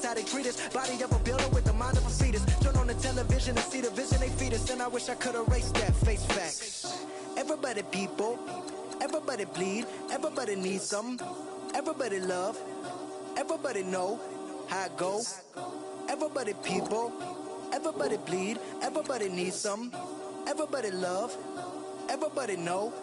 how they treat us. Body of a builder with the mind of a fetus. Turn on the television and see the vision they feed us. And I wish I could erase that. Face facts. Everybody people, everybody bleed, everybody needs some. Everybody love, everybody know how it go. Everybody people, everybody bleed, everybody needs some. Everybody love, everybody know.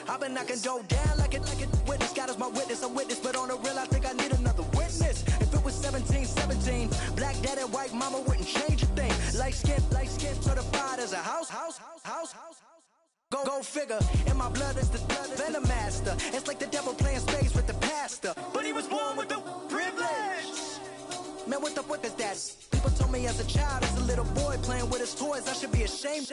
I've been knocking dough down like it witness. God is my witness, I'm witness, but on the real I think I need another witness. If it was 17, black dad and white mama wouldn't change a thing. Light skin, certified as a house. Go figure, in my blood is the venom master. It's like the devil playing spades with the pastor. But he was born with the privilege. Man, what the fuck is that? People told me as a child, as a little boy playing with his toys, I should be ashamed.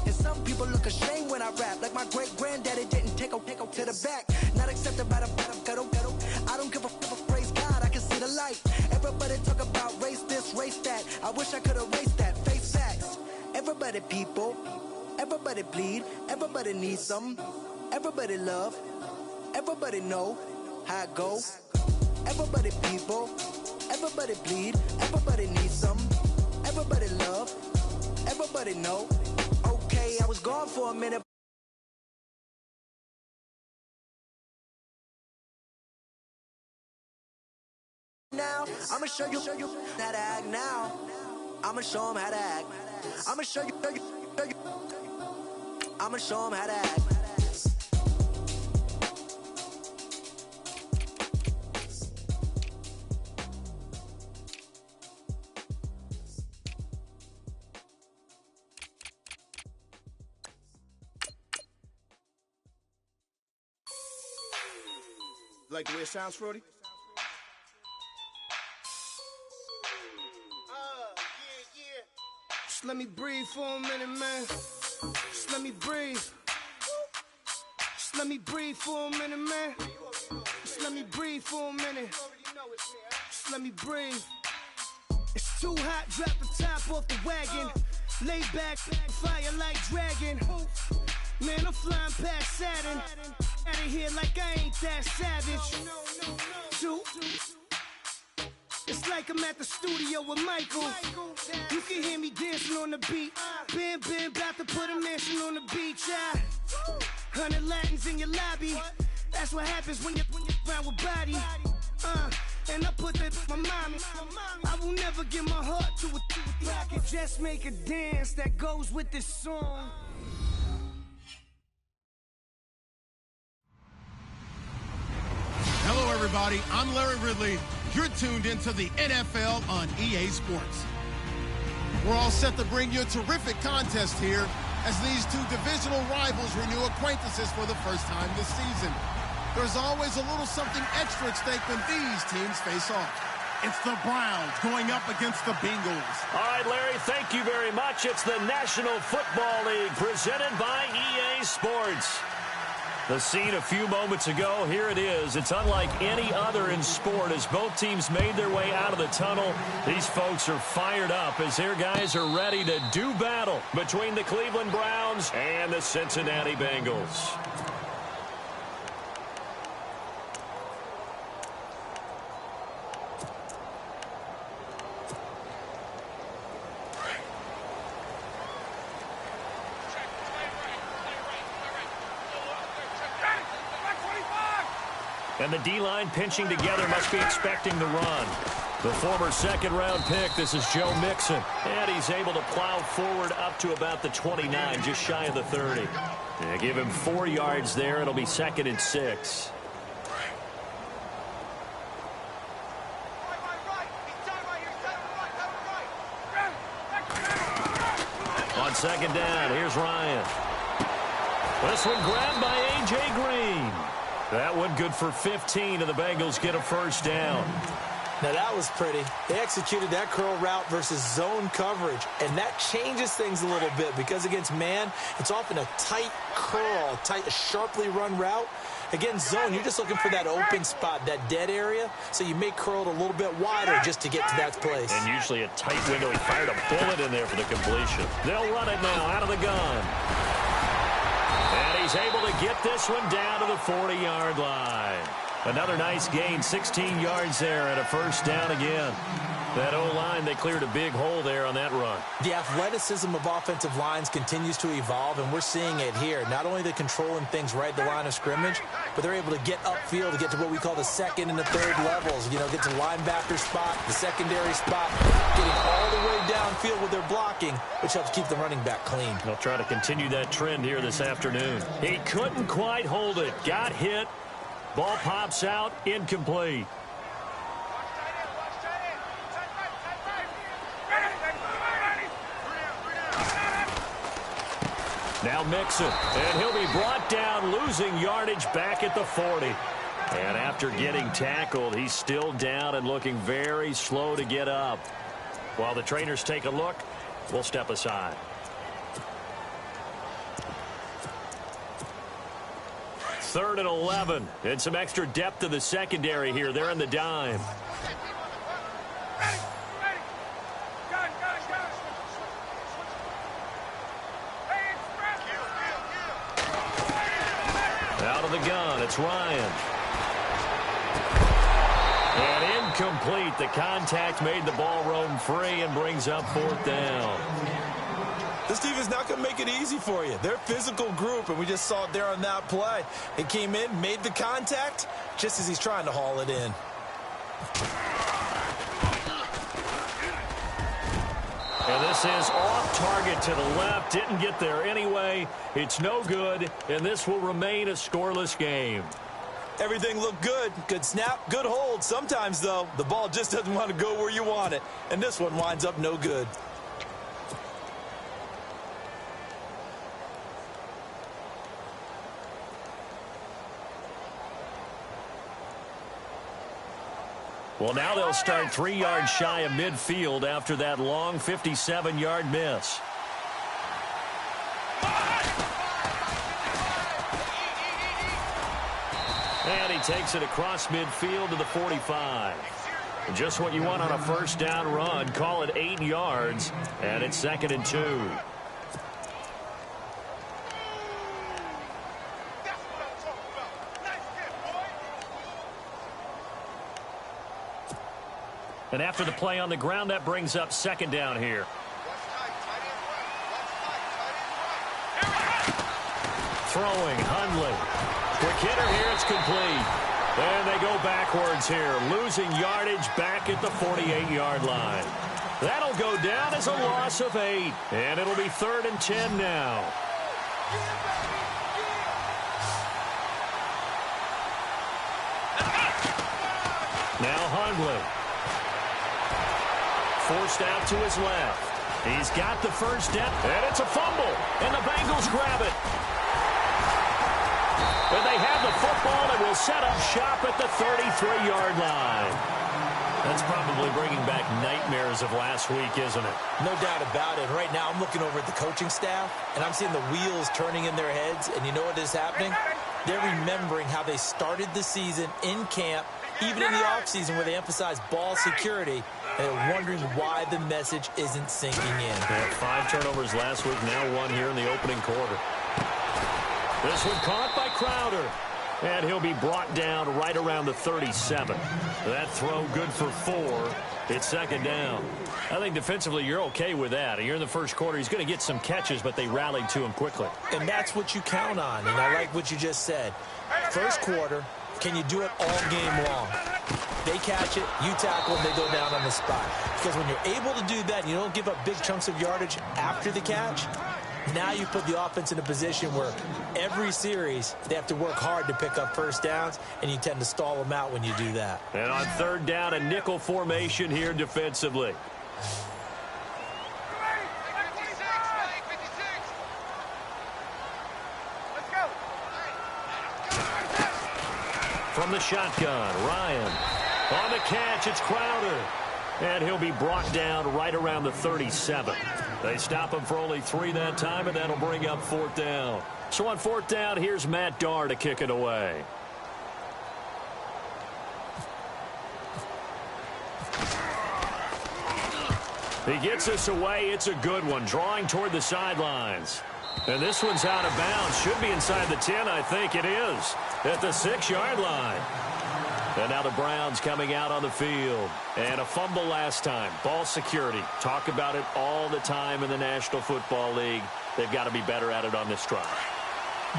And some people look ashamed when I rap, like my great-granddaddy didn't take a to the back. Not accepted by the ghetto. I don't give a fuck, praise God, I can see the light. Everybody talk about race this, race that. I wish I could erase that, face facts. Everybody people, everybody bleed, everybody needs some. Everybody love, everybody know how it go. Everybody people, everybody bleed, everybody needs some. Everybody love, everybody know. Okay, I was gone for a minute. Now, I'ma show you how to act now. I'ma show them how to act. I'ma show you. I'ma show them how to act. Like the way it sounds, Frody? Yeah. Just let me breathe for a minute, man. Just let me breathe. Just let me breathe for a minute, man. Just let me breathe for a minute. Just let me breathe. It's too hot, drop the top off the wagon. Lay back, fire like dragon. Man, I'm flying past Saturn. Out of here like I ain't that savage. Two. It's like I'm at the studio with Michael. You can hear me dancing on the beat. Bam, about to put a mansion on the beach. 100 Latins in your lobby. That's what happens when you're around with body. And I put that my mommy. I will never give my heart to a I can just make a dance that goes with this song. Hello, everybody. I'm Larry Ridley. You're tuned into the NFL on EA Sports. We're all set to bring you a terrific contest here as these two divisional rivals renew acquaintances for the first time this season. There's always a little something extra at stake when these teams face off. It's the Browns going up against the Bengals. All right, Larry, thank you very much. It's the National Football League presented by EA Sports. The scene a few moments ago, here it is. It's unlike any other in sport as both teams made their way out of the tunnel. These folks are fired up as their guys are ready to do battle between the Cleveland Browns and the Cincinnati Bengals. And the D-line pinching together must be expecting the run. The former second-round pick, this is Joe Mixon. And he's able to plow forward up to about the 29, just shy of the 30. Yeah, give him 4 yards there. It'll be 2nd and 6. On second down, here's Ryan. This one grabbed by A.J. Green. That one good for 15, and the Bengals get a first down. Now, that was pretty. They executed that curl route versus zone coverage, and that changes things a little bit because against man, it's often a tight curl, a sharply run route. Against zone, you're just looking for that open spot, that dead area, so you may curl it a little bit wider just to get to that place. And usually a tight window. He fired a bullet in there for the completion. They'll run it now out of the gun. And he's able to get this one down to the 40-yard line. Another nice gain, 16 yards there and a first down again. That O-line, they cleared a big hole there on that run. The athleticism of offensive lines continues to evolve, and we're seeing it here. Not only they're controlling things right at the line of scrimmage, but they're able to get upfield to get to what we call the second and the third levels. You know, get to linebacker spot, the secondary spot, getting all the way downfield with their blocking, which helps keep the running back clean. They'll try to continue that trend here this afternoon. He couldn't quite hold it. Got hit. Ball pops out. Incomplete. Now Mixon, and he'll be brought down, losing yardage back at the 40. And after getting tackled, he's still down and looking very slow to get up. While the trainers take a look, we'll step aside. Third and 11, and some extra depth to the secondary here. They're in the dime. Out of the gun, it's Ryan. And incomplete. The contact made the ball roam free and brings up fourth down. This team is not going to make it easy for you. They're a physical group, and we just saw it there on that play. It came in, made the contact, just as he's trying to haul it in. And this is off target to the left. Didn't get there anyway. It's no good, and this will remain a scoreless game. Everything looked good. Good snap, good hold. Sometimes, though, the ball just doesn't want to go where you want it. And this one winds up no good. Well, now they'll start 3 yards shy of midfield after that long 57-yard miss. And he takes it across midfield to the 45. Just what you want on a first down run. Call it 8 yards, and it's 2nd and 2. And after the play on the ground, that brings up 2nd down here. Throwing, Hundley. Quick hitter here, it's complete. And they go backwards here, losing yardage back at the 48-yard line. That'll go down as a loss of 8, and it'll be 3rd and 10 now. Now Hundley. Forced out to his left. He's got the first down, and it's a fumble, and the Bengals grab it. And they have the football and will set up shop at the 33-yard line. That's probably bringing back nightmares of last week, isn't it? No doubt about it. Right now, I'm looking over at the coaching staff, and I'm seeing the wheels turning in their heads, and you know what is happening? They're remembering how they started the season in camp, even in the offseason where they emphasized ball security, and they're wondering why the message isn't sinking in. They had 5 turnovers last week, now 1 here in the opening quarter. This one caught by Crowder, and he'll be brought down right around the 37. That throw good for 4. It's 2nd down. I think defensively you're okay with that. You're in the first quarter. He's going to get some catches, but they rallied to him quickly. And that's what you count on, and I like what you just said. First quarter, can you do it all game long? They catch it, you tackle them, they go down on the spot. Because when you're able to do that and you don't give up big chunks of yardage after the catch, now you put the offense in a position where every series they have to work hard to pick up first downs, and you tend to stall them out when you do that. And on 3rd down, a nickel formation here defensively. From the shotgun, Ryan. On the catch, it's Crowder. And he'll be brought down right around the 37. They stop him for only 3 that time, and that'll bring up 4th down. So on 4th down, here's Matt Darr to kick it away. He gets us away. It's a good one, drawing toward the sidelines. And this one's out of bounds. Should be inside the 10, I think it is. At the 6-yard line. And now the Browns coming out on the field. And a fumble last time. Ball security. Talk about it all the time in the National Football League. They've got to be better at it on this drive.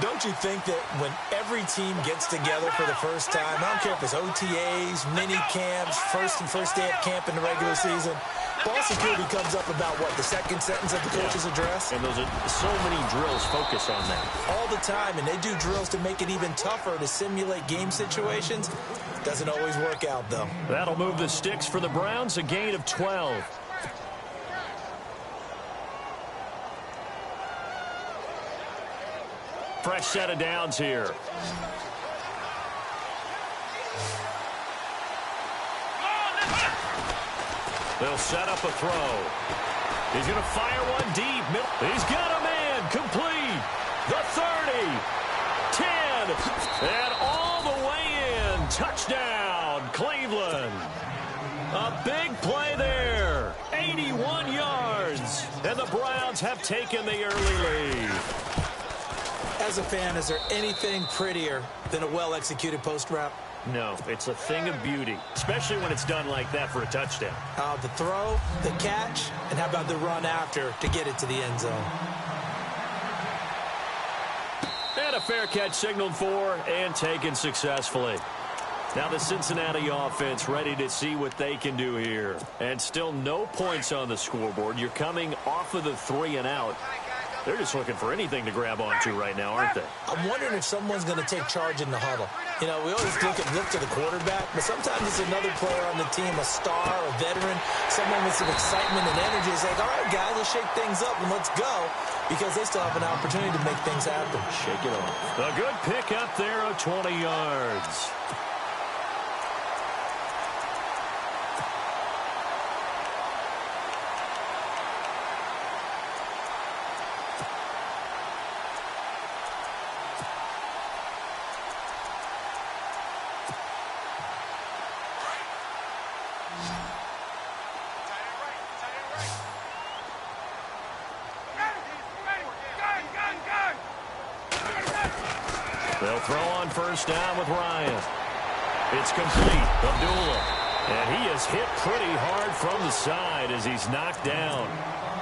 Don't you think that when every team gets together for the first time, I don't care if it's OTAs, mini camps, first day of camp in the regular season, ball security comes up about, what, the second sentence of the coach's address? And those are so many drills focus on that. All the time, and they do drills to make it even tougher to simulate game situations. Doesn't always work out, though. That'll move the sticks for the Browns, a gain of 12. Fresh set of downs here. They'll set up a throw. He's going to fire one deep. He's got a man. Complete. The 30. 10. And all the way in. Touchdown, Cleveland. A big play there. 81 yards. And the Browns have taken the early lead. As a fan, is there anything prettier than a well-executed post route? No, it's a thing of beauty, especially when it's done like that for a touchdown. The throw, the catch, and how about the run after to get it to the end zone? And a fair catch signaled for and taken successfully. Now the Cincinnati offense ready to see what they can do here. And still no points on the scoreboard. You're coming off of the 3 and out. They're just looking for anything to grab onto right now, aren't they? I'm wondering if someone's going to take charge in the huddle. You know, we always look to the quarterback, but sometimes it's another player on the team, a star, a veteran, someone with some excitement and energy. It's like, all right, guys, let's shake things up and let's go, because they still have an opportunity to make things happen. Shake it off. A good pick up there of 20 yards. They'll throw on first down with Ryan. It's complete. Abdullah. And he is hit pretty hard from the side as he's knocked down.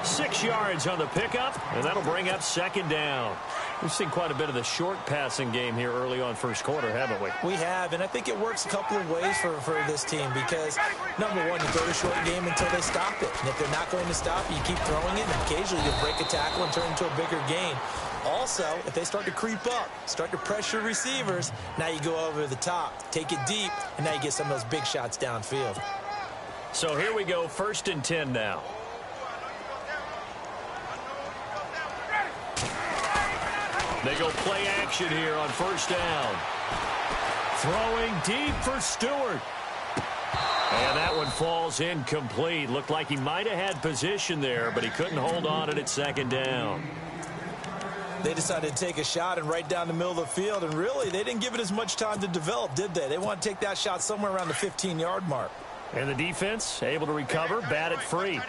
6 yards on the pickup, and that'll bring up second down. We've seen quite a bit of the short passing game here early on first quarter, haven't we? We have, and I think it works a couple of ways for this team because, number one, you throw the short game until they stop it. And if they're not going to stop it, you keep throwing it, and occasionally you break a tackle and turn it into a bigger gain. Also, if they start to creep up, start to pressure receivers, now you go over the top, take it deep, and now you get some of those big shots downfield. So here we go, 1st and 10 now. They go play action here on first down. Throwing deep for Stewart. And that one falls incomplete. Looked like he might have had position there, but he couldn't hold on it at second down. They decided to take a shot and right down the middle of the field, and really, they didn't give it as much time to develop, did they? They want to take that shot somewhere around the 15-yard mark. And the defense able to recover, bat it free.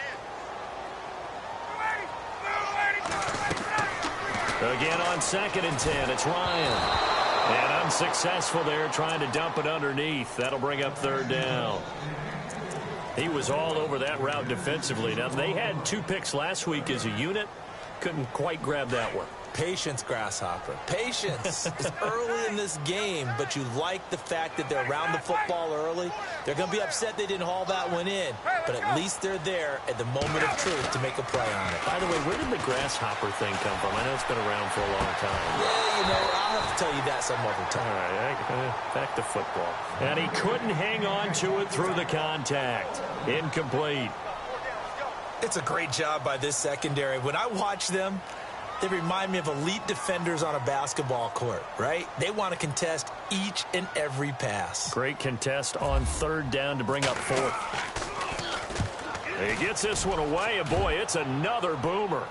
Again on 2nd and 10, it's Ryan. And unsuccessful there trying to dump it underneath. That'll bring up 3rd down. He was all over that route defensively. Now, they had 2 picks last week as a unit. Couldn't quite grab that one. Patience, Grasshopper. Patience is early in this game, but you like the fact that they're around the football early. They're going to be upset they didn't haul that one in, but at least they're there at the moment of truth to make a play on it. By the way, where did the Grasshopper thing come from? I know it's been around for a long time. Yeah, you know, I'll have to tell you that some other time. All right, back to football. And he couldn't hang on to it through the contact. Incomplete. It's a great job by this secondary. When I watch them, they remind me of elite defenders on a basketball court, right? They want to contest each and every pass. Great contest on 3rd down to bring up 4th. He gets this one away, and boy, it's another boomer.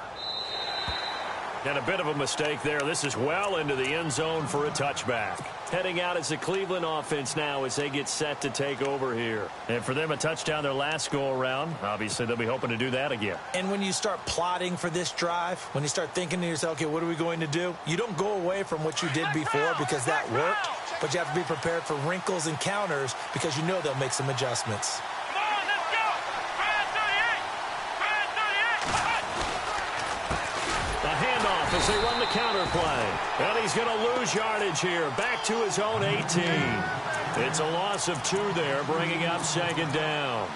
And a bit of a mistake there. This is well into the end zone for a touchback. Heading out as the Cleveland offense now as they get set to take over here. And for them, a touchdown their last go-around. Obviously, they'll be hoping to do that again. And when you start plotting for this drive, when you start thinking to yourself, okay, what are we going to do? You don't go away from what you did before because that worked, but you have to be prepared for wrinkles and counters because you know they'll make some adjustments. As they run the counter play. And he's going to lose yardage here. Back to his own 18. It's a loss of 2 there, bringing up second down.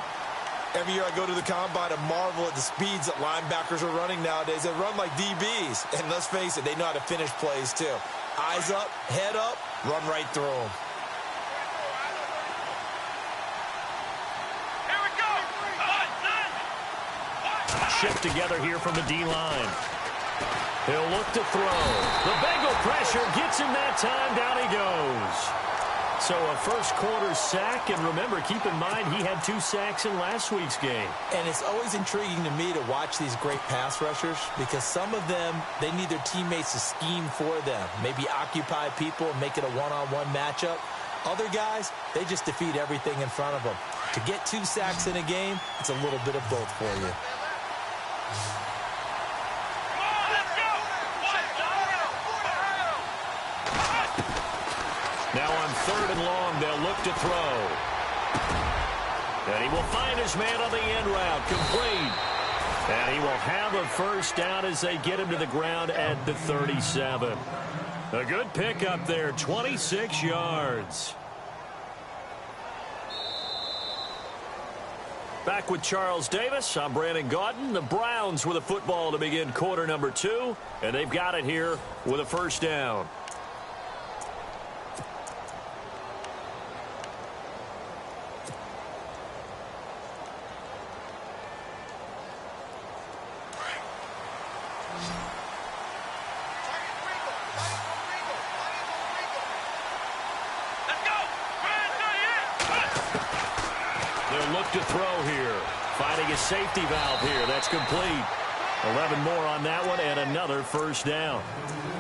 Every year I go to the combine and marvel at the speeds that linebackers are running nowadays. They run like DBs. And let's face it, they know how to finish plays too. Eyes up, head up, run right through them. Here we go. Shift together here from the D-line. He'll look to throw. The Bengal pressure gets him that time. Down he goes. So a first quarter sack. And remember, keep in mind, he had 2 sacks in last week's game. And it's always intriguing to me to watch these great pass rushers because some of them, they need their teammates to scheme for them. Maybe occupy people and make it a one-on-one matchup. Other guys, they just defeat everything in front of them. To get 2 sacks in a game, it's a little bit of both for you. Now on 3rd and long, they'll look to throw. And he will find his man on the end route, complete. And he will have a first down as they get him to the ground at the 37. A good pickup there, 26 yards. Back with Charles Davis, I'm Brandon Gaudin. The Browns with a football to begin quarter number 2. And they've got it here with a first down. Look to throw here. Finding a safety valve here. That's complete. 11 more on that one and another first down.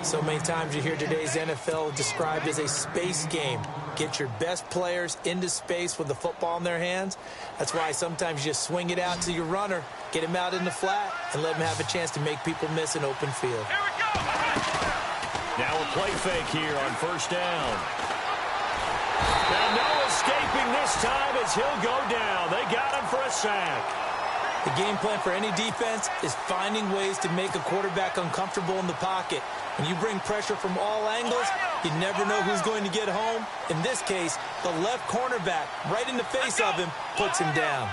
So many times you hear today's NFL described as a space game. Get your best players into space with the football in their hands. That's why sometimes you just swing it out to your runner, get him out in the flat, and let him have a chance to make people miss an open field. Here we go. Now a play fake here on first down. And no escaping this time as he'll go down. They got him for a sack. The game plan for any defense is finding ways to make a quarterback uncomfortable in the pocket. When you bring pressure from all angles, you never know who's going to get home. In this case, the left cornerback, right in the face of him, puts him down.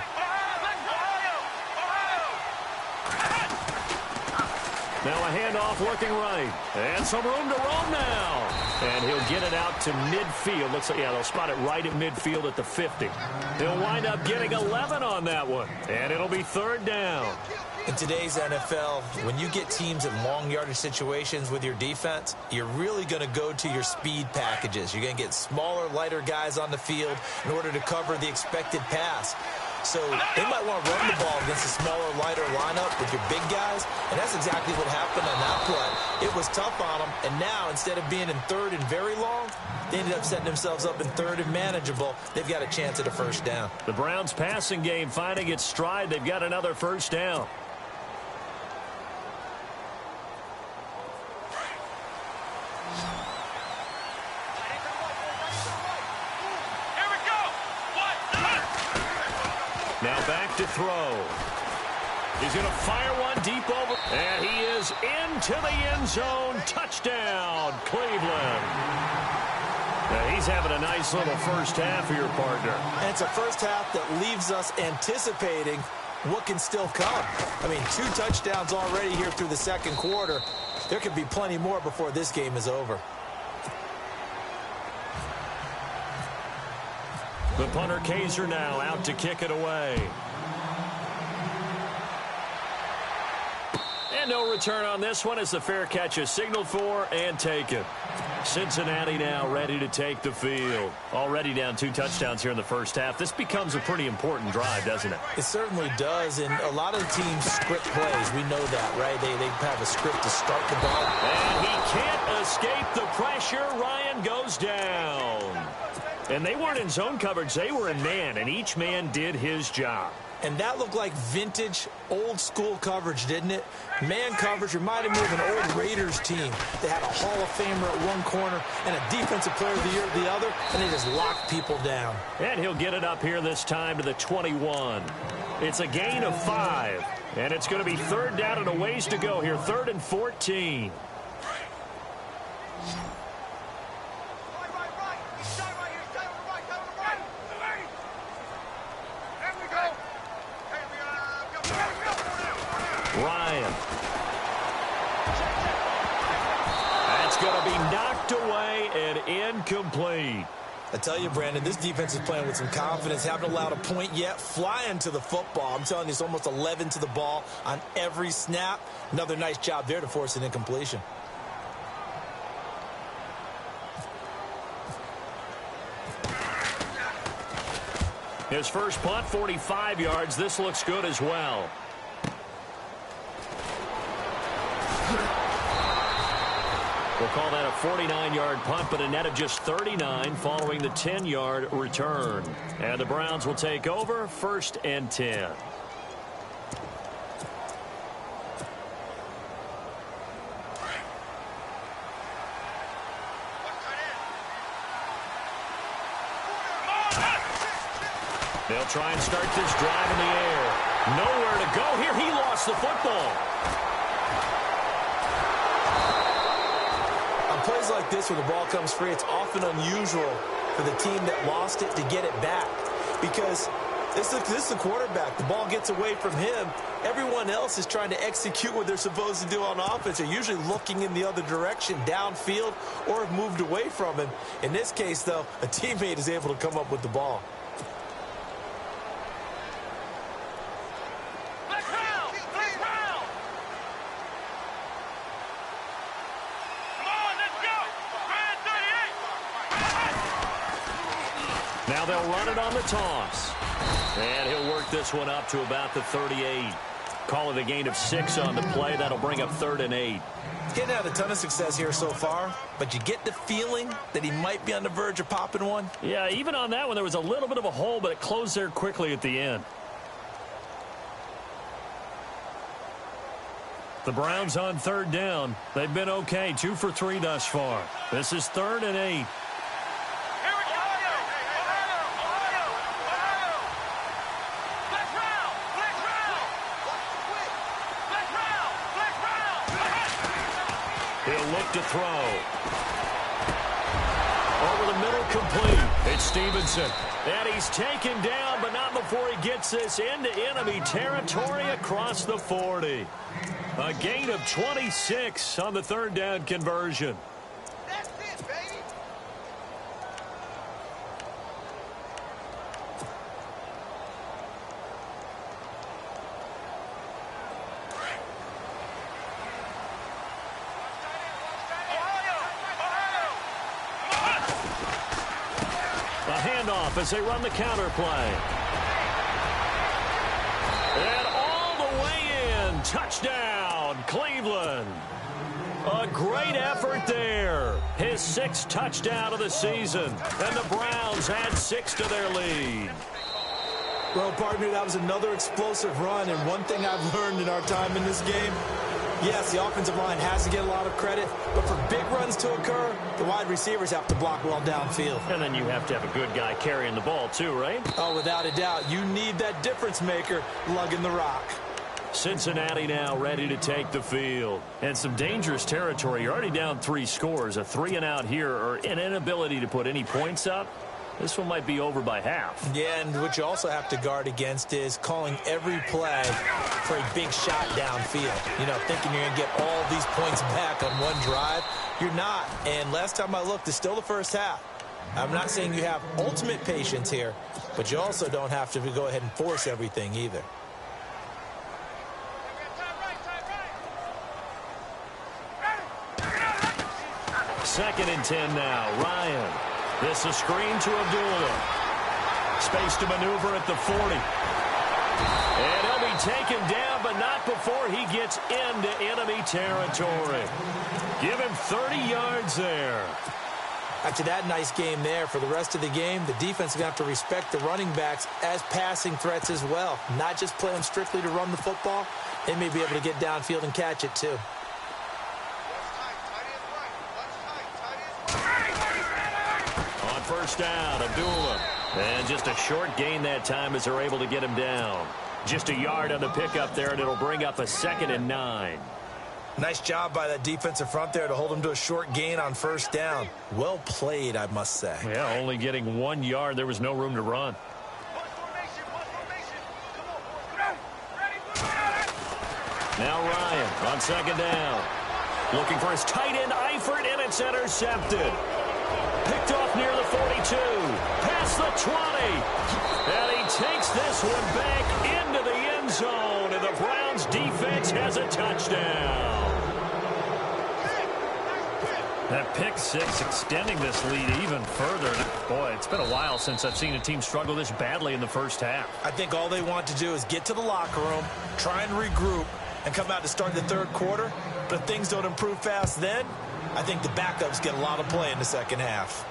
Now a handoff looking right. And some room to roam now. And he'll get it out to midfield. Looks like, yeah, they'll spot it right at midfield at the 50. He'll wind up getting 11 on that one. And it'll be 3rd down. In today's NFL, when you get teams in long yardage situations with your defense, you're really going to go to your speed packages. You're going to get smaller, lighter guys on the field in order to cover the expected pass. So they might want to run the ball against a smaller, lighter lineup with your big guys, and that's exactly what happened on that play. It was tough on them, and now instead of being in 3rd and very long, they ended up setting themselves up in 3rd and manageable. They've got a chance at a first down. The Browns passing game finding its stride. They've got another first down. Now back to throw. He's going to fire one deep over. And he is into the end zone. Touchdown, Cleveland. Now he's having a nice little first half for your partner. And it's a first half that leaves us anticipating what can still come. I mean, 2 touchdowns already here through the second quarter. There could be plenty more before this game is over. The punter Kaiser now out to kick it away. And no return on this one as the fair catch is signaled for and taken. Cincinnati now ready to take the field. Already down 2 touchdowns here in the first half. This becomes a pretty important drive, doesn't it? It certainly does, and a lot of the teams script plays. We know that, right? They have a script to start the ball. And he can't escape the pressure. Ryan goes down. And they weren't in zone coverage. They were in man, and each man did his job. And that looked like vintage, old-school coverage, didn't it? Man coverage reminded me of an old Raiders team. They had a Hall of Famer at one corner and a Defensive Player of the Year at the other, and they just locked people down. And he'll get it up here this time to the 21. It's a gain of 5, and it's going to be 3rd down and a ways to go here, 3rd and 14. Ryan. That's going to be knocked away and incomplete. I tell you, Brandon, this defense is playing with some confidence. Haven't allowed a point yet. Flying to the football. I'm telling you, it's almost 11 to the ball on every snap. Another nice job there to force an incompletion. His first punt, 45 yards. This looks good as well. We'll call that a 49-yard punt, but a net of just 39 following the 10-yard return. And the Browns will take over, 1st and 10. They'll try and start this drive in the air. Nowhere to go here. He lost the football. Plays like this where the ball comes free, it's often unusual for the team that lost it to get it back because this is the quarterback. The ball gets away from him. Everyone else is trying to execute what they're supposed to do on offense. They're usually looking in the other direction, downfield, or have moved away from him. In this case, though, a teammate is able to come up with the ball. Now they'll run it on the toss. And he'll work this one up to about the 38. Call it a gain of 6 on the play. That'll bring up 3rd and 8. He's getting out a ton of success here so far, but you get the feeling that he might be on the verge of popping one. Yeah, even on that one, there was a little bit of a hole, but it closed there quickly at the end. The Browns on 3rd down. They've been okay, 2 for 3 thus far. This is 3rd and 8. He'll look to throw. Over the middle, complete. It's Stevenson. And he's taken down, but not before he gets this into enemy territory across the 40. A gain of 26 on the 3rd down conversion. That's it, baby. A handoff as they run the counter play. And all the way in. Touchdown, Cleveland. A great effort there. His 6th touchdown of the season. And the Browns add 6 to their lead. Well, partner, that was another explosive run. And one thing I've learned in our time in this game, yes, the offensive line has to get a lot of credit, but for big runs to occur, the wide receivers have to block well downfield. And then you have to have a good guy carrying the ball too, right? Oh, without a doubt. You need that difference maker lugging the rock. Cincinnati now ready to take the field. And some dangerous territory. You're already down 3 scores. A 3-and-out here or an inability to put any points up. This one might be over by half. Yeah, and what you also have to guard against is calling every play for a big shot downfield. You know, thinking you're going to get all these points back on one drive. You're not. And last time I looked, it's still the first half. I'm not saying you have ultimate patience here, but you also don't have to go ahead and force everything either. 2nd and 10 now. Ryan. This a screen to Abdullah. Space to maneuver at the 40. And he'll be taken down, but not before he gets into enemy territory. Give him 30 yards there. After that nice game there, for the rest of the game, the defense is going to have to respect the running backs as passing threats as well. Not just play them strictly to run the football. They may be able to get downfield and catch it too. On first down, Abdullah. And just a short gain that time as they're able to get him down. Just a yard on the pickup there, and it'll bring up a 2nd and 9. Nice job by that defensive front there to hold him to a short gain on first down. Well played, I must say. Yeah, only getting 1 yard. There was no room to run. Now Ryan on 2nd down. Looking for his tight end, Eifert, and it's intercepted. Picked off near the 42. Past the 20. And he takes this one back into the end zone. And the Browns defense has a touchdown. That pick six extending this lead even further. Boy, it's been a while since I've seen a team struggle this badly in the first half. I think all they want to do is get to the locker room, try and regroup, and come out to start the third quarter. But if things don't improve fast then, I think the backups get a lot of play in the second half.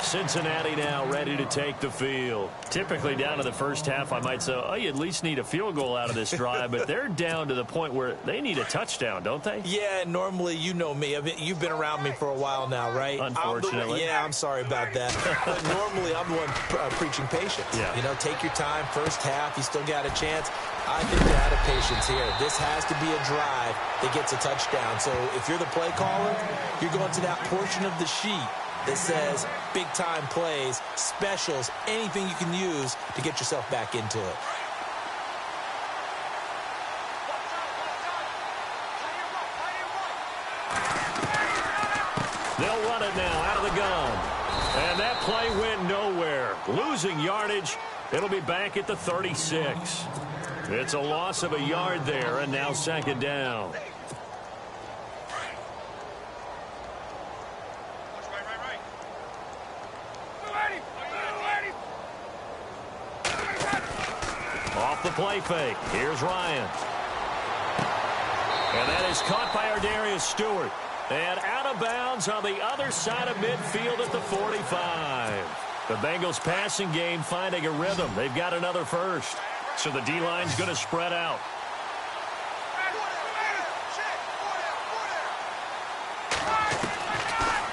Cincinnati now ready to take the field. Typically down to the first half, I might say, oh, you at least need a field goal out of this drive, but they're down to the point where they need a touchdown, don't they? Yeah, normally, you know me. You've been around me for a while now, right? Unfortunately. I'm sorry about that. But normally, I'm the one preaching patience. Yeah. You know, take your time. First half, you still got a chance. I think they're out of patience here. This has to be a drive that gets a touchdown. So if you're the play caller, you're going to that portion of the sheet that says big-time plays, specials, anything you can use to get yourself back into it. They'll run it now out of the gun. And that play went nowhere. Losing yardage. It'll be back at the 36. It's a loss of a yard there, and now 2nd down. Off the play fake. Here's Ryan. And that is caught by Ardarius Stewart. And out of bounds on the other side of midfield at the 45. The Bengals passing game finding a rhythm. They've got another first. So the D-line's going to spread out.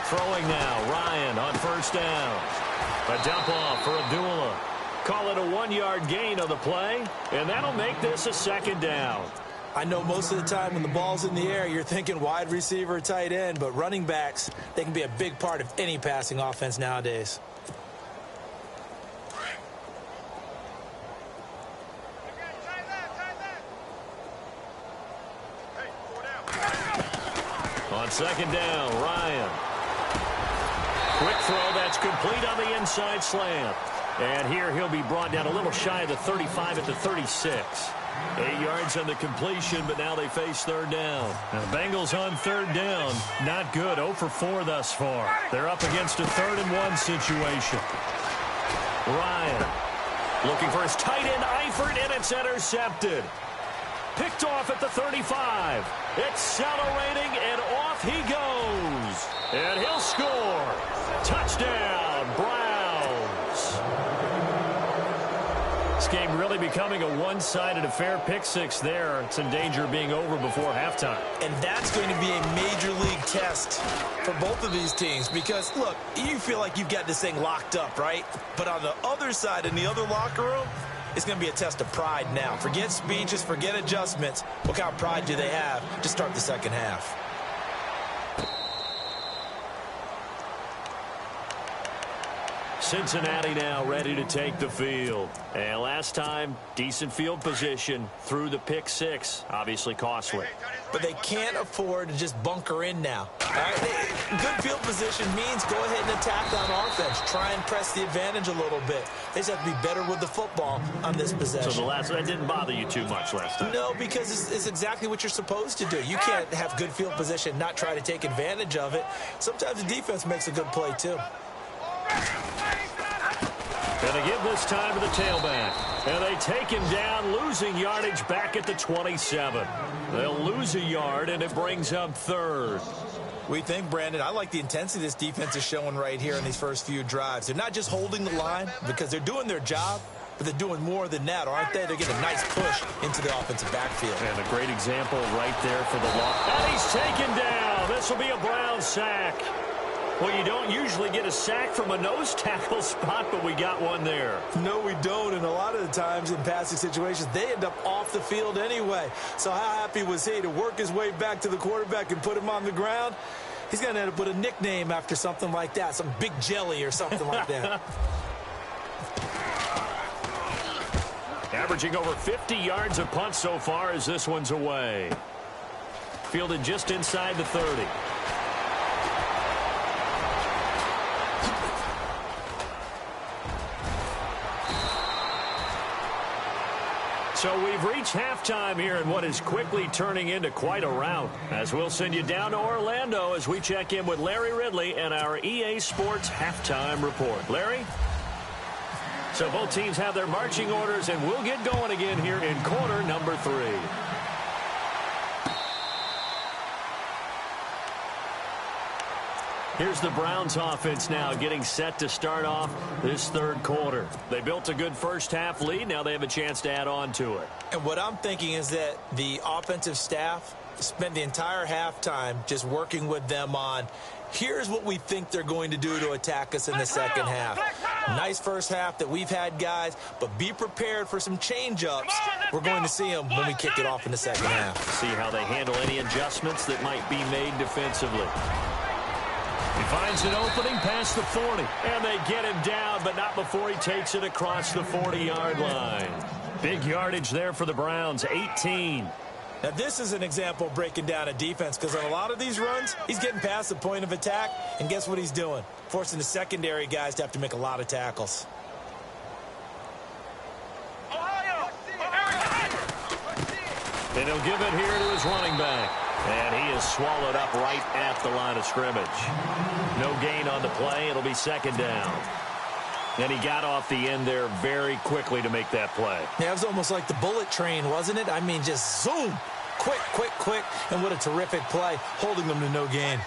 Throwing now. Ryan on first down. A dump off for Abdullah. Call it a 1-yard gain on the play. And that'll make this a 2nd down. I know most of the time when the ball's in the air, you're thinking wide receiver, tight end, but running backs, they can be a big part of any passing offense nowadays. On 2nd down, Ryan. Quick throw that's complete on the inside slant. And here he'll be brought down a little shy of the 35 at the 36. 8 yards on the completion, but now they face 3rd down. Now the Bengals on 3rd down. Not good. 0 for 4 thus far. They're up against a 3rd and 1 situation. Ryan looking for his tight end, Eifert, and it's intercepted. Picked off at the 35. Accelerating, and off he goes. And he'll score. Touchdown, Browns. This game really becoming a one-sided affair. Pick six there. It's in danger of being over before halftime. And that's going to be a major league test for both of these teams because, look, you feel like you've got this thing locked up, right? But on the other side, in the other locker room, it's going to be a test of pride now. Forget speeches, forget adjustments. What kind of pride do they have to start the second half? Cincinnati now ready to take the field. And last time, decent field position through the pick six. Obviously costly. But they can't afford to just bunker in now. All right? Good field position means go ahead and attack on offense. Try and press the advantage a little bit. They just have to be better with the football on this possession. So that didn't bother you too much last time? No, because it's exactly what you're supposed to do. You can't have good field position, not try to take advantage of it. Sometimes the defense makes a good play, too. Going to give this time to the tailback. And they take him down, losing yardage back at the 27. They'll lose a yard, and it brings up third. We think, Brandon, I like the intensity this defense is showing right here in these first few drives. They're not just holding the line because they're doing their job, but they're doing more than that, aren't they? They're getting a nice push into the offensive backfield. And a great example right there for the loss. And he's taken down. This will be a Brown sack. Well, you don't usually get a sack from a nose tackle spot, but we got one there. No, we don't, and a lot of the times in passing situations, they end up off the field anyway. So how happy was he to work his way back to the quarterback and put him on the ground? He's going to end up with a nickname after something like that, some Big Jelly or something like that. Averaging over 50 yards a punt so far as this one's away. Fielded just inside the 30. So we've reached halftime here in what is quickly turning into quite a rout. As we'll send you down to Orlando as we check in with Larry Ridley and our EA Sports Halftime Report. Larry? So both teams have their marching orders, and we'll get going again here in quarter number 3. Here's the Browns offense now getting set to start off this third quarter. They built a good first half lead. Now they have a chance to add on to it. And what I'm thinking is that the offensive staff spent the entire halftime just working with them on, here's what we think they're going to do to attack us in the second half. Nice first half that we've had, guys, but be prepared for some change-ups. We're going to see them when we kick it off in the second half. See how they handle any adjustments that might be made defensively. He finds an opening past the 40, and they get him down, but not before he takes it across the 40-yard line. Big yardage there for the Browns, 18. Now, this is an example of breaking down a defense, because on a lot of these runs, he's getting past the point of attack, and guess what he's doing? Forcing the secondary guys to have to make a lot of tackles. And he'll give it here to his running back. And he is swallowed up right at the line of scrimmage. No gain on the play. It'll be second down. And he got off the end there very quickly to make that play. Yeah, it was almost like the bullet train, wasn't it? I mean, just zoom. Quick, quick, quick. And what a terrific play, holding them to no gain.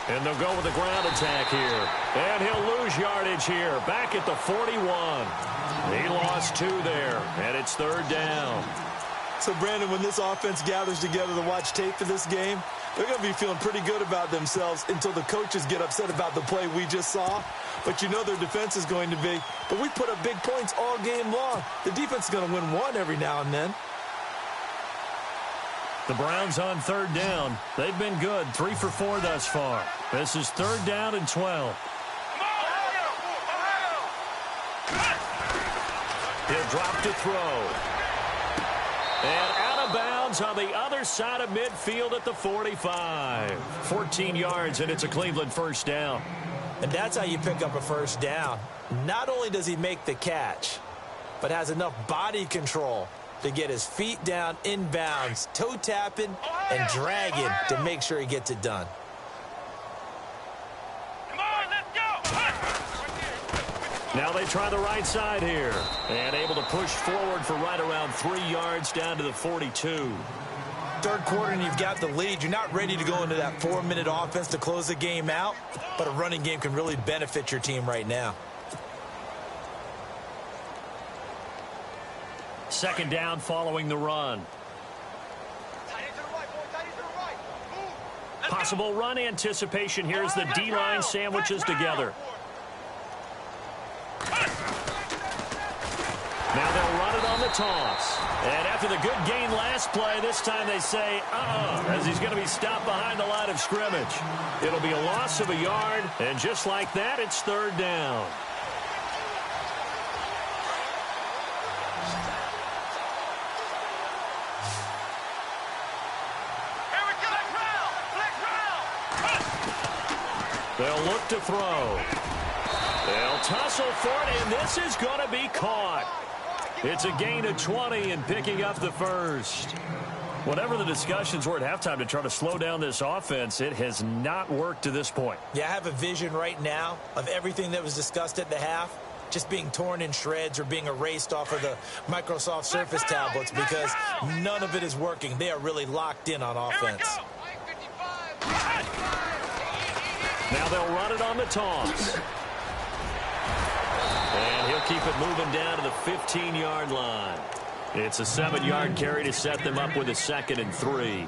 And they'll go with the ground attack here. And he'll lose yardage here. Back at the 41. He lost 2 there. And it's third down. So, Brandon, when this offense gathers together to watch tape for this game, they're going to be feeling pretty good about themselves until the coaches get upset about the play we just saw. But you know their defense is going to be. But we put up big points all game long. The defense is going to win one every now and then. The Browns on third down. They've been good, 3 for 4 thus far. This is third down and 12. He'll drop to throw. And out of bounds on the other side of midfield at the 45. 14 yards, and it's a Cleveland first down. And that's how you pick up a first down. Not only does he make the catch, but has enough body control to get his feet down inbounds, toe tapping and dragging to make sure he gets it done. Now they try the right side here. And able to push forward for right around 3 yards down to the 42. Third quarter and you've got the lead. You're not ready to go into that 4-minute offense to close the game out, but a running game can really benefit your team right now. Second down following the run. Possible run anticipation here as the D-line sandwiches together. Now they'll run it on the toss. And after the good gain last play, this time they say, as he's going to be stopped behind the line of scrimmage. It'll be a loss of a yard, and just like that, it's third down. They'll look to throw. They'll tussle for it, and this is going to be caught. It's a gain of 20 and picking up the first. Whatever the discussions were at halftime to try to slow down this offense, it has not worked to this point. Yeah, I have a vision right now of everything that was discussed at the half just being torn in shreds or being erased off of the Microsoft Surface tablets because none of it is working. They are really locked in on offense. Now they'll run it on the toss. And he'll keep it moving down to the 15-yard line. It's a 7-yard carry to set them up with a 2nd and 3.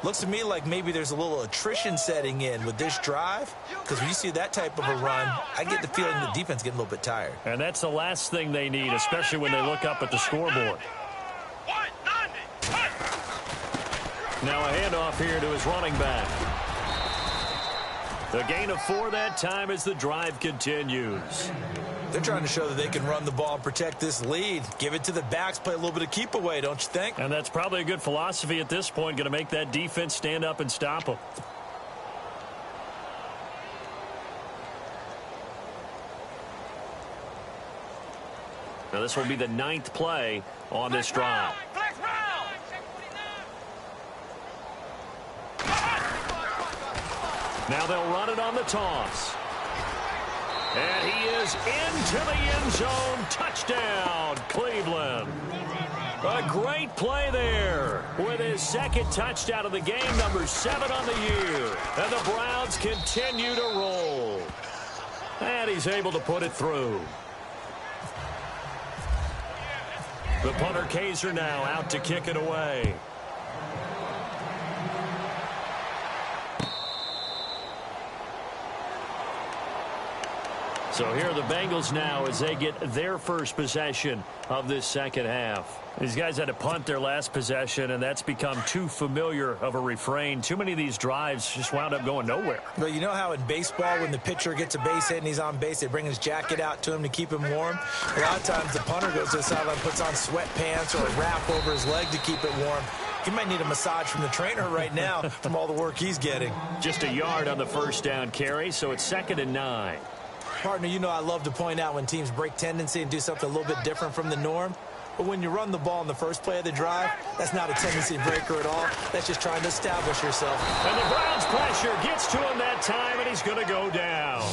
Looks to me like maybe there's a little attrition setting in with this drive, because when you see that type of a run, I get the feeling the defense getting a little bit tired. And that's the last thing they need, especially when they look up at the scoreboard. Now a handoff here to his running back. The gain of 4 that time as the drive continues. They're trying to show that they can run the ball and protect this lead. Give it to the backs, play a little bit of keep away, don't you think? And that's probably a good philosophy at this point, going to make that defense stand up and stop them. Now this will be the 9th play on this drive. Now they'll run it on the toss. And he is into the end zone. Touchdown, Cleveland. A great play there with his 2nd touchdown of the game, number 7 on the year. And the Browns continue to roll. And he's able to put it through. The punter Kaiser now out to kick it away. So here are the Bengals now as they get their first possession of this second half. These guys had to punt their last possession, and that's become too familiar of a refrain. Too many of these drives just wound up going nowhere. Well, you know how in baseball when the pitcher gets a base hit and he's on base, they bring his jacket out to him to keep him warm? A lot of times the punter goes to the sideline, puts on sweatpants or a wrap over his leg to keep it warm. He might need a massage from the trainer right now from all the work he's getting. Just a yard on the first down carry, so it's 2nd and 9. Partner, you know I love to point out when teams break tendency and do something a little bit different from the norm. But when you run the ball in the first play of the drive, that's not a tendency breaker at all. That's just trying to establish yourself. And the Browns' pressure gets to him that time, and he's going to go down.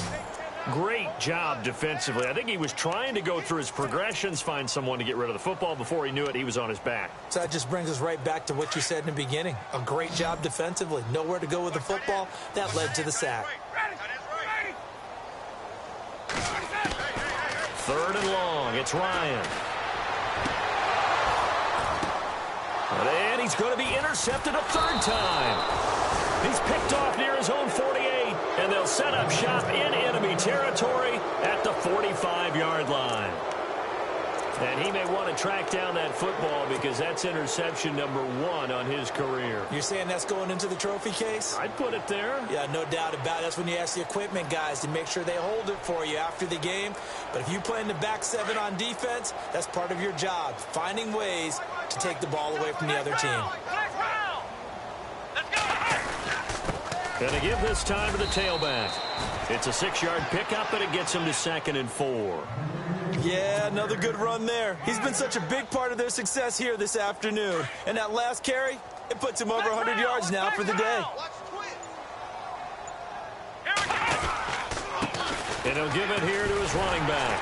Great job defensively. I think he was trying to go through his progressions, find someone to get rid of the football. Before he knew it, he was on his back. So that just brings us right back to what you said in the beginning. A great job defensively. Nowhere to go with the football. That led to the sack. 3rd and long. It's Ryan. And he's going to be intercepted a 3rd time. He's picked off near his own 48, and they'll set up shop in enemy territory at the 45-yard line. And he may want to track down that football because that's interception number 1 on his career. You're saying that's going into the trophy case? I'd put it there. Yeah, no doubt about it. That's when you ask the equipment guys to make sure they hold it for you after the game. But if you play in the back 7 on defense, that's part of your job, finding ways to take the ball away from the other team. Going to give this time to the tailback. It's a 6-yard pickup, and it gets him to 2nd and 4. Yeah, another good run there. He's been such a big part of their success here this afternoon. And that last carry, it puts him over 100 yards now for the day. And he'll give it here to his running back.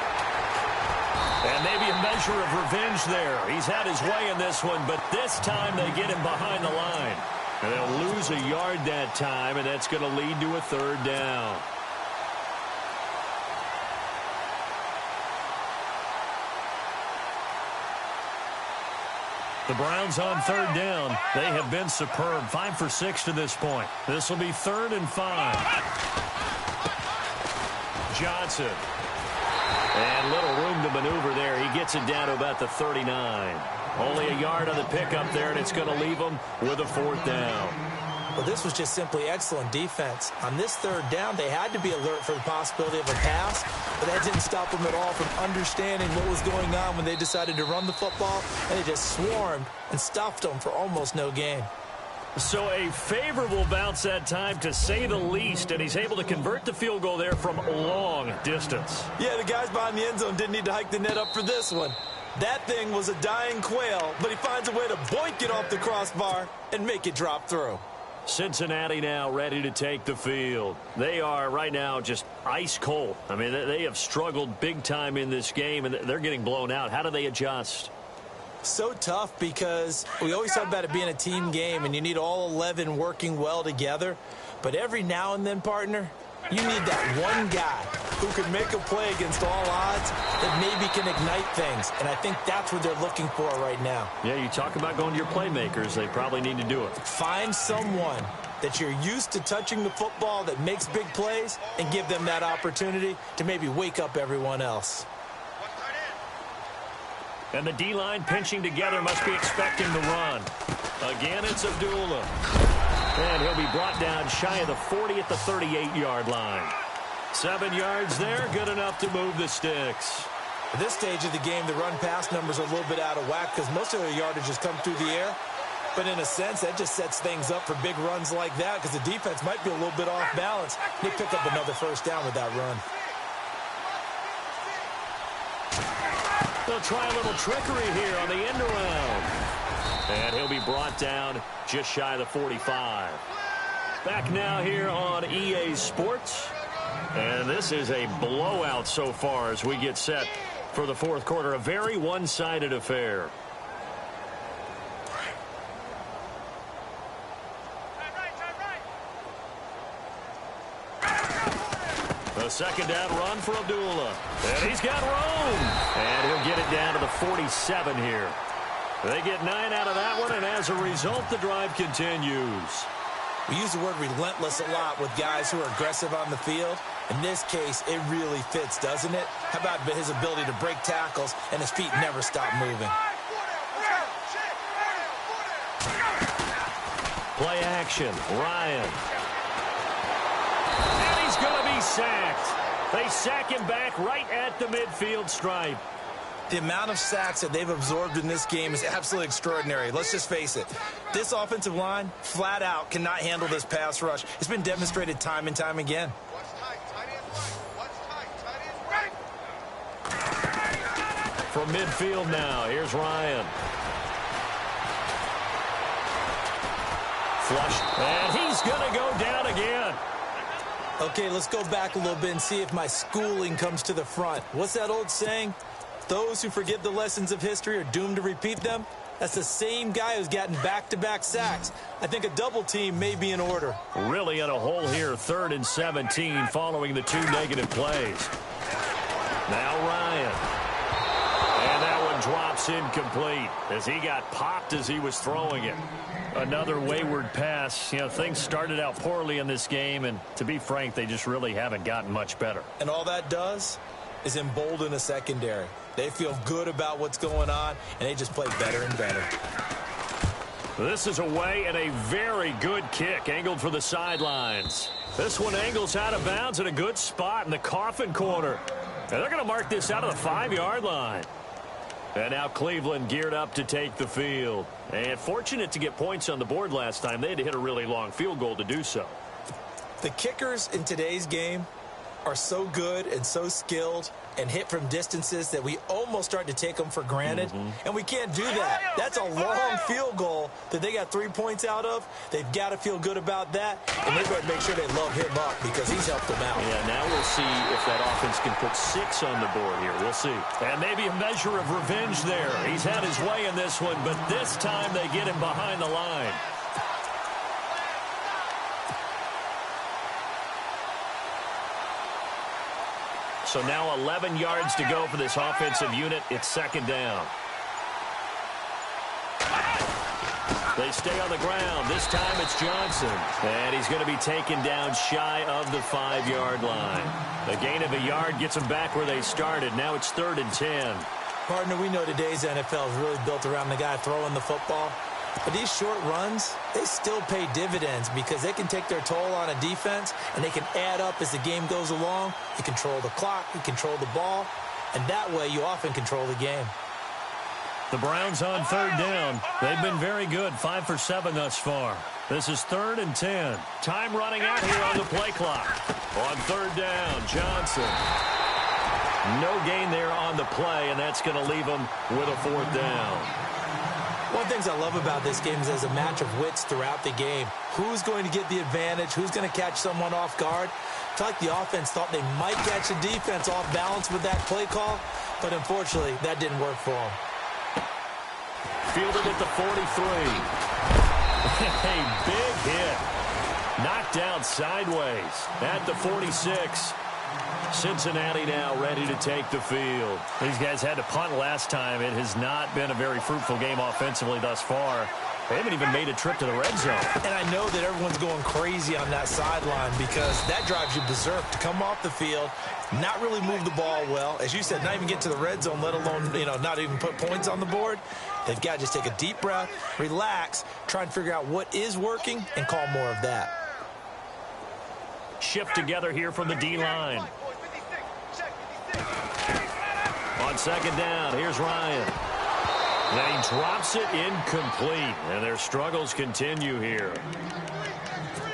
And maybe a measure of revenge there. He's had his way in this one, but this time they get him behind the line. And they'll lose a yard that time, and that's going to lead to a 3rd down. The Browns on 3rd down. They have been superb. 5 for 6 to this point. This will be 3rd and 5. Johnson. And little room to maneuver there. He gets it down to about the 39. Only a yard on the pickup there, and it's going to leave him with a 4th down. Well, this was just simply excellent defense. On this 3rd down, they had to be alert for the possibility of a pass, but that didn't stop them at all from understanding what was going on when they decided to run the football, and they just swarmed and stuffed them for almost no gain. So a favorable bounce that time, to say the least, and he's able to convert the field goal there from long distance. Yeah, the guys behind the end zone didn't need to hike the net up for this one. That thing was a dying quail, but he finds a way to boink it off the crossbar and make it drop through. Cincinnati now ready to take the field. They are right now just ice cold. I mean, they have struggled big time in this game, and they're getting blown out. How do they adjust? So tough, because we always talk about it being a team game and you need all 11 working well together. But every now and then, partner, you need that one guy who can make a play against all odds that maybe can ignite things. And I think that's what they're looking for right now. Yeah, you talk about going to your playmakers. They probably need to do it. Find someone that you're used to touching the football that makes big plays and give them that opportunity to maybe wake up everyone else. And the D-line pinching together, must be expecting the run. Again, it's Abdullah. And he'll be brought down shy of the 40 at the 38-yard line. 7 yards there, good enough to move the sticks. At this stage of the game, the run-pass numbers are a little bit out of whack because most of their yardage has come through the air. But in a sense, that just sets things up for big runs like that because the defense might be a little bit off balance. They pick up another 1st down with that run. They'll try a little trickery here on the end around. And he'll be brought down just shy of the 45. Back now here on EA Sports. And this is a blowout so far as we get set for the 4th quarter. A very one-sided affair. A 2nd down run for Abdullah. And he's got room. And he'll get it down to the 47 here. They get 9 out of that one, and as a result, the drive continues. We use the word relentless a lot with guys who are aggressive on the field. In this case, it really fits, doesn't it? How about his ability to break tackles and his feet never stop moving? Play action, Ryan. And he's going to be sacked. They sack him back right at the midfield stripe. The amount of sacks that they've absorbed in this game is absolutely extraordinary. Let's just face it. This offensive line, flat out, cannot handle this pass rush. It's been demonstrated time and time again. From midfield now, here's Ryan. Flush, and he's going to go down again. Okay, let's go back a little bit and see if my schooling comes to the front. What's that old saying? Those who forget the lessons of history are doomed to repeat them. That's the same guy who's gotten back-to-back sacks. I think a double team may be in order. Really in a hole here, 3rd and 17 following the 2 negative plays. Now Ryan. And that one drops incomplete as he got popped as he was throwing it. Another wayward pass. You know, things started out poorly in this game, and to be frank, they just really haven't gotten much better. And all that does is embolden a secondary. They feel good about what's going on, and they just play better and better. This is away, and a very good kick angled for the sidelines. This one angles out of bounds at a good spot in the coffin corner. And they're going to mark this out of the 5-yard line. And now Cleveland geared up to take the field. And fortunate to get points on the board last time. They had to hit a really long field goal to do so. The kickers in today's game are so good and so skilled and hit from distances that we almost start to take them for granted. And we can't do that. That's a long field goal that they got 3 points out of. They've got to feel good about that. And they've got to make sure they love him up because he's helped them out. Yeah, now we'll see if that offense can put 6 on the board here. We'll see. And maybe a measure of revenge there. He's had his way in this one, but this time they get him behind the line. So now 11 yards to go for this offensive unit. It's 2nd down. They stay on the ground. This time it's Johnson. And he's going to be taken down shy of the 5-yard line. A gain of a yard gets them back where they started. Now it's 3rd and 10. Partner, we know today's NFL is really built around the guy throwing the football. But these short runs, they still pay dividends because they can take their toll on a defense, and they can add up as the game goes along. You control the clock, you control the ball, and that way you often control the game. The Browns on 3rd down. They've been very good, 5 for 7 thus far. This is 3rd and 10. Time running out here on the play clock. On 3rd down, Johnson. No gain there on the play, and that's going to leave them with a 4th down. One of the things I love about this game is there's a match of wits throughout the game. Who's going to get the advantage? Who's going to catch someone off guard? I feel like the offense thought they might catch the defense off balance with that play call, but unfortunately, that didn't work for them. Fielded at the 43. A big hit. Knocked out sideways at the 46. Cincinnati now ready to take the field. These guys had to punt last time. It has not been a very fruitful game offensively thus far. They haven't even made a trip to the red zone. And I know that everyone's going crazy on that sideline because that drives you berserk to come off the field, not really move the ball well. As you said, not even get to the red zone, let alone, not even put points on the board. They've got to just take a deep breath, relax, try and figure out what is working, and call more of that. Shift together here from the D-line. On 2nd down, here's Ryan. And he drops it incomplete, and their struggles continue here.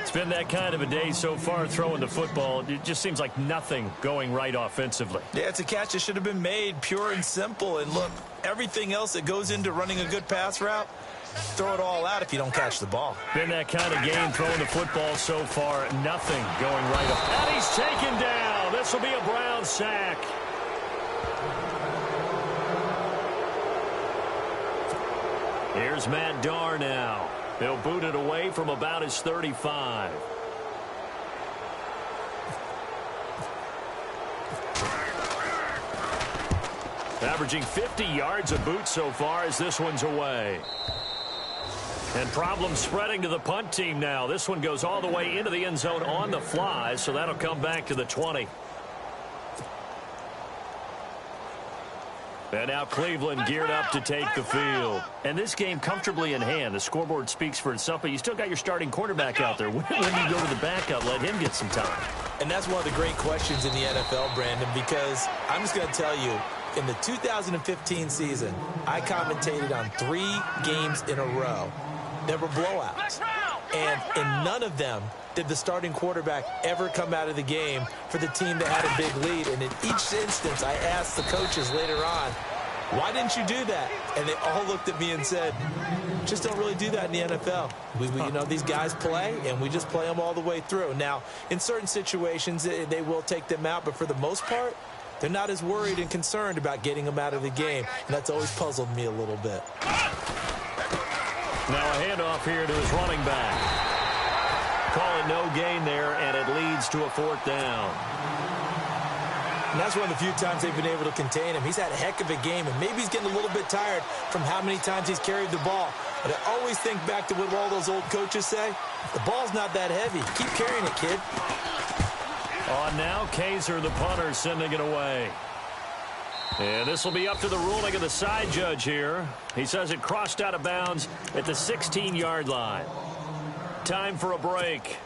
It's been that kind of a day so far throwing the football. It just seems like nothing going right offensively. Yeah, it's a catch that should have been made, pure and simple. And look, everything else that goes into running a good pass route, throw it all out if you don't catch the ball. Been that kind of game throwing the football so far, nothing going right up. And he's taken down. This will be a Brown sack. Here's Matt Darr now. He'll boot it away from about his 35. Averaging 50 yards a boot so far as this one's away. And problems spreading to the punt team now. This one goes all the way into the end zone on the fly, so that'll come back to the 20. And now Cleveland geared up to take the field. And this game comfortably in hand. The scoreboard speaks for itself, but you still got your starting quarterback out there. When do you go to the backup, let him get some time? And that's one of the great questions in the NFL, Brandon, because I'm just going to tell you, in the 2015 season, I commentated on 3 games in a row that were blowouts. And in none of them did the starting quarterback ever come out of the game for the team that had a big lead. And in each instance, I asked the coaches later on, why didn't you do that? And they all looked at me and said, just don't really do that in the NFL. These guys play, and we just play them all the way through. Now, in certain situations, they will take them out, but for the most part, they're not as worried and concerned about getting them out of the game. And that's always puzzled me a little bit. Now a handoff here to his running back. Calling no gain there, and it leads to a 4th down. And that's one of the few times they've been able to contain him. He's had a heck of a game, and maybe he's getting a little bit tired from how many times he's carried the ball. But I always think back to what all those old coaches say. The ball's not that heavy. Keep carrying it, kid. On now, Kaiser, the punter, sending it away. And this will be up to the ruling of the side judge here. He says it crossed out of bounds at the 16-yard line. Time for a break.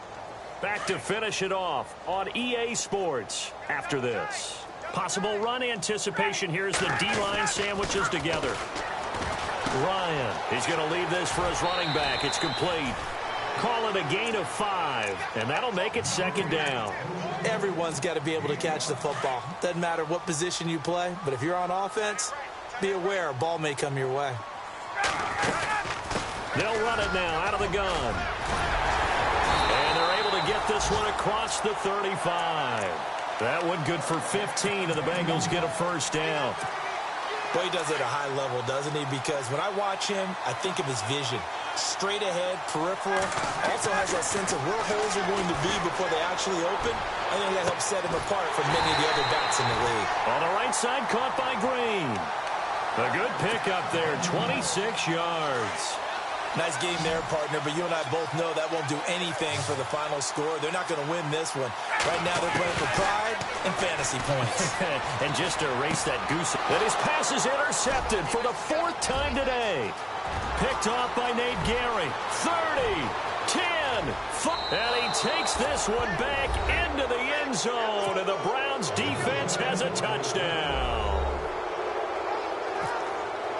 Back to finish it off on EA Sports after this. Possible run anticipation here as the D-line sandwiches together. Ryan, he's going to leave this for his running back. It's complete. Call it a gain of 5, and that'll make it 2nd down. Everyone's got to be able to catch the football. Doesn't matter what position you play, but if you're on offense, be aware a ball may come your way. They'll run it now out of the gun. And they're able to get this one across the 35. That one good for 15, and the Bengals get a 1st down. Boy, he does it at a high level, doesn't he? Because when I watch him, I think of his vision. Straight ahead, peripheral. Also has that sense of where holes are going to be before they actually open. I think that helps set him apart from many of the other backs in the league. On the right side, caught by Green. A good pickup there, 26 yards. Nice game there, partner, but you and I both know that won't do anything for the final score. They're not going to win this one. Right now they're playing for pride and fantasy points. And just to erase that goose, that his pass is intercepted for the 4th time today. Picked off by Nate Gary. 30, 10, 5. And he takes this one back into the end zone, and the Browns defense has a touchdown.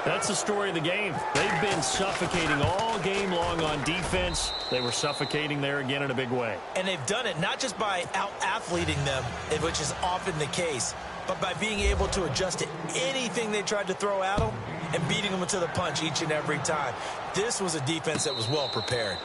That's the story of the game. They've been suffocating all game long on defense. They were suffocating there again in a big way. And they've done it not just by out-athleting them, which is often the case, but by being able to adjust to anything they tried to throw at them and beating them to the punch each and every time. This was a defense that was well prepared.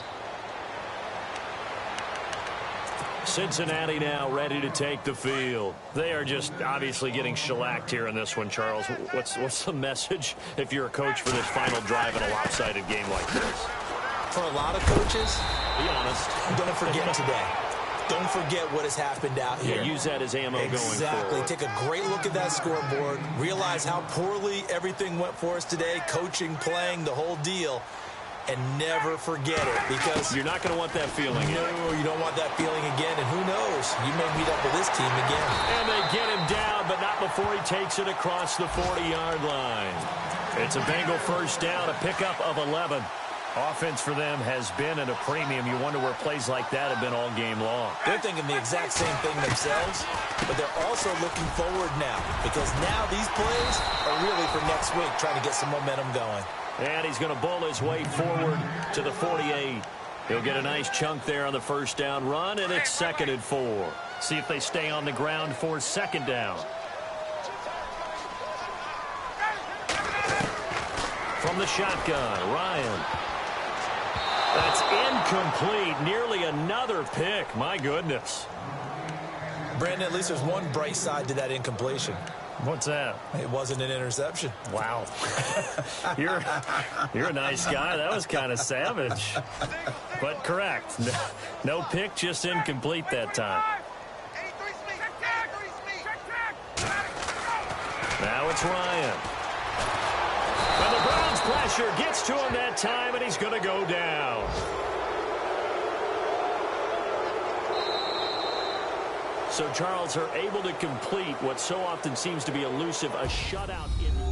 Cincinnati now ready to take the field. They are just obviously getting shellacked here in this one, Charles. What's the message if you're a coach for this final drive in a lopsided game like this? For a lot of coaches, be honest, don't forget today. Don't forget what has happened out here. Yeah, use that as ammo going forward. Exactly. Take a great look at that scoreboard. Realize how poorly everything went for us today. Coaching, playing, the whole deal. And never forget it, because you're not going to want that feeling. No, you don't want that feeling again. And who knows? You may meet up with this team again. And they get him down, but not before he takes it across the 40-yard line. It's a Bengal first down, a pickup of 11. Offense for them has been at a premium. You wonder where plays like that have been all game long. They're thinking the exact same thing themselves, but they're also looking forward now, because now these plays are really for next week, trying to get some momentum going. And he's going to bull his way forward to the 48. He'll get a nice chunk there on the first down run, and it's 2nd and 4. See if they stay on the ground for 2nd down. From the shotgun, Ryan. That's incomplete. Nearly another pick. My goodness. Brandon, at least there's one bright side to that incompletion. What's that? It wasn't an interception. Wow. You're a nice guy. That was kind of savage. But correct. No pick, just incomplete that time. Now it's Ryan. And the Browns pressure gets to him that time, and he's going to go down. So Charles are able to complete what so often seems to be elusive, a shutout in